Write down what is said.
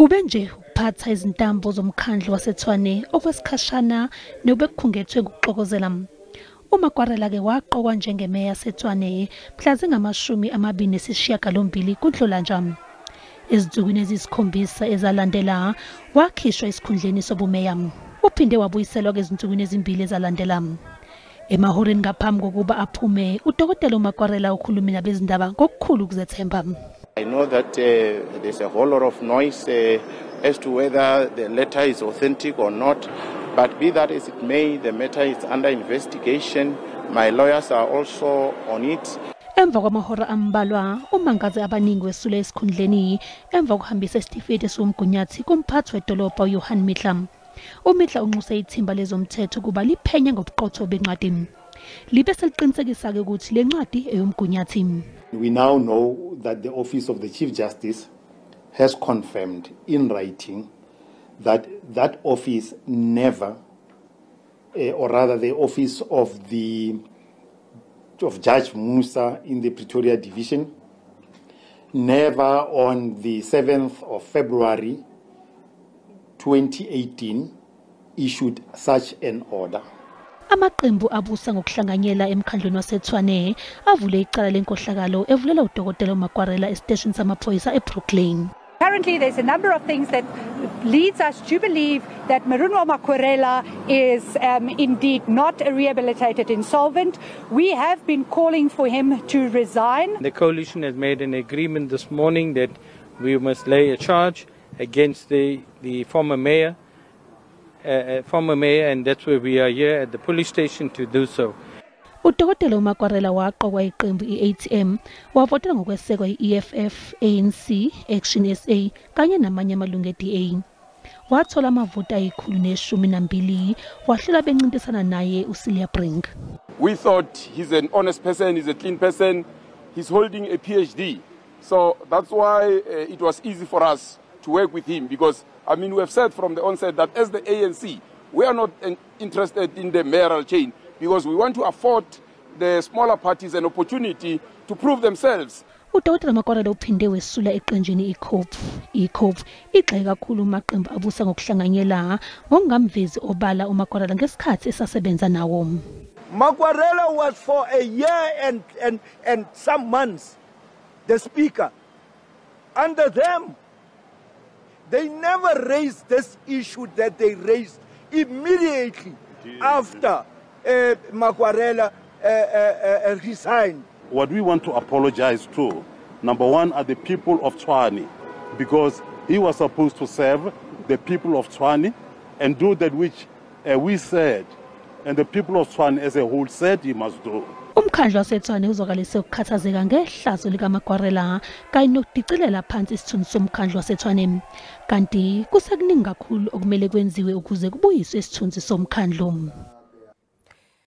Kube nje ukuphatha izintambo zoMkhandlu waseTshwane okwesikhashana nobekukhungethwe ngukuxokozela. U-Makwarela ke waqokwa njengemeya yase-Tshwane mhla zingamashumi amabili nesishiyagalombili kuNhlolanja. Ezinsukwini eziyisikhombisa ezalandela wakhishwa esikhundleni sobumeya. Uphinde wabuyiselwa ezinsukwini ezimbili ezalandela. Emahoreni ngaphambi kokuba aphume, uDokotela U-Makwarela ukhuluma nabezindaba ngokukhulu ukuzethemba. I know that there's a whole lot of noise as to whether the letter is authentic or not, but be that as it may, the matter is under investigation. My lawyers are also on it. Emva kwamahora ambalwa, umangaze abaningi wesule esikhundleni emva kokuhambisa isitifiketi somgunyathi kumphathi wedolobha uMhla. uMhla unxuse ithimba lezomthetho kuba liphenya ngobuqotho bencwadi. Libe seliqinisekisa ke ukuthi le ncwadi eyomgunyathi. We now know that the Office of the Chief Justice has confirmed in writing that that office never, or rather the office of Judge Musa in the Pretoria Division, never on the 7th of February 2018 issued such an order. Amaqembu abusa ngokuhlanganyela emkhandlweni waseTshwane avule icala lenkohlakalo evulela uDokotela uMakwarela estation samaphoyisa eBrooklyn. Currently, there's a number of things that leads us to believe that Makwarela is indeed not a rehabilitated insolvent. We have been calling for him to resign. The coalition has made an agreement this morning that we must lay a charge against the former mayor, and that's where we are here at the police station to do so. uDokotela uMakwarela waqokwa iqembu i-ATM wavotela ngokwesekwa i-EFF, ANC, Action SA kanye namanye amalungu e-DA. Wathola amavoti ayi-112 wahlela bencintisana naye uCelia Brink. We thought he's an honest person, he's a clean person, he's holding a PhD. So that's why it was easy for us to work with him, because I mean, we have said from the onset that as the ANC, we are not interested in the mayoral chain, because we want to afford the smaller parties an opportunity to prove themselves. uDokotela Makwarela uphinde wesula eqenjini iCope igxeke kakhulu amaqembu abusa ngokuhlanganyela ngokungamvezi obala uMakwarela ngesikhathi esasebenza nawo. Makwarela was for a year and some months the speaker. Under them, they never raised this issue that they raised immediately after Makwarela resigned. What we want to apologize to, number one, are the people of Tshwane, because he was supposed to serve the people of Tshwane and do that which we said, and the people of Tshwane as a whole said he must do. Umkhandlu waseTshwane uzokalise ukukhathazeka ngehlazo likaMakwarela kanye nokudicilela phansi isithunzi somkhandlu waseTshwane. Kanti kusekuningi kakhulu okumele kwenziwe ukuze kubuyiswe isithunzi somkhandlu.